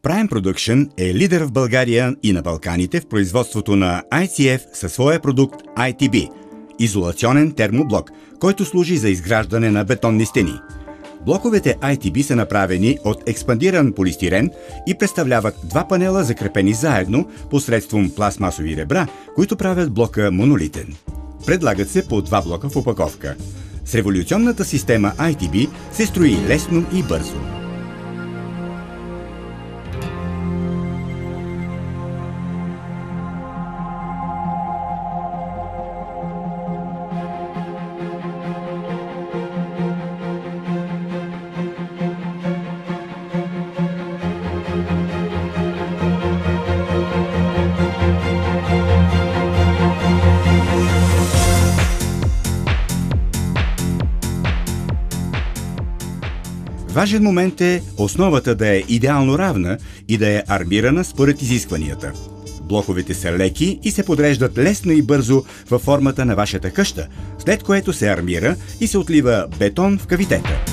Prime Production е лидер в България и на Балканите в производството на ICF със своя продукт ITB – изолационен термоблок, който служи за изграждане на бетонни стени. Блоковете ITB са направени от експандиран полистирен и представляват два панела, закрепени заедно посредством пластмасови ребра, които правят блока монолитен. Предлагат се по два блока в опаковка. С революционната система ITB се строи лесно и бързо. Важен момент е основата да е идеално равна и да е армирана според изискванията. Блоковете са леки и се подреждат лесно и бързо във формата на вашата къща, след което се армира и се отлива бетон в кавитета.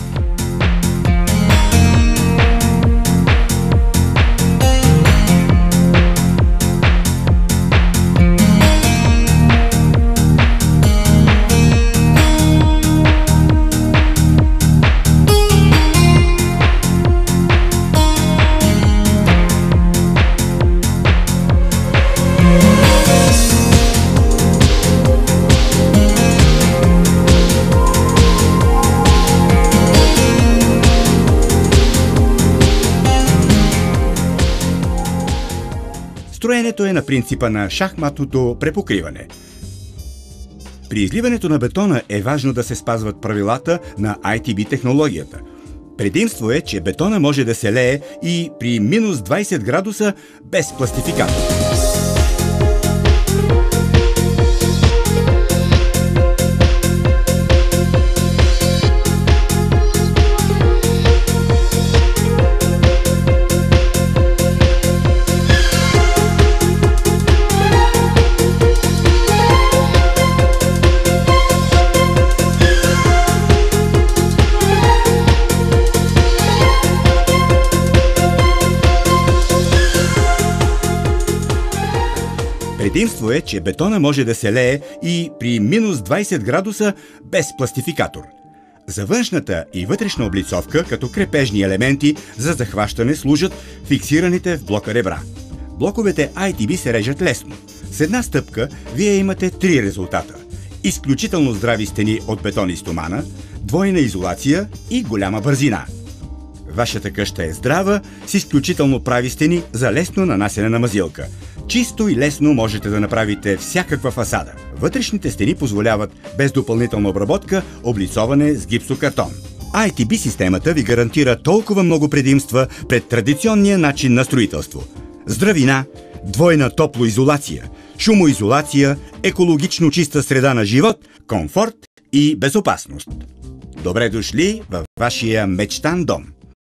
Строенето е на принципа на шахматното препокриване. При изливането на бетона е важно да се спазват правилата на ITB технологията. Предимство е, че бетона може да се лее и при минус 20 градуса без пластификатор. Предимство е, че бетона може да се лее и при минус 20 градуса без пластификатор. За външната и вътрешна облицовка, като крепежни елементи за захващане, служат фиксираните в блока ребра. Блоковете ITB се режат лесно. С една стъпка вие имате три резултата: изключително здрави стени от бетон и стомана, двойна изолация и голяма бързина. Вашата къща е здрава, с изключително прави стени за лесно нанасене на мазилка. Чисто и лесно можете да направите всякаква фасада. Вътрешните стени позволяват без допълнителна обработка облицоване с гипсокартон. ITB системата ви гарантира толкова много предимства пред традиционния начин на строителство: здравина, двойна топлоизолация, шумоизолация, екологично чиста среда на живот, комфорт и безопасност. Добре дошли във вашия мечтан дом!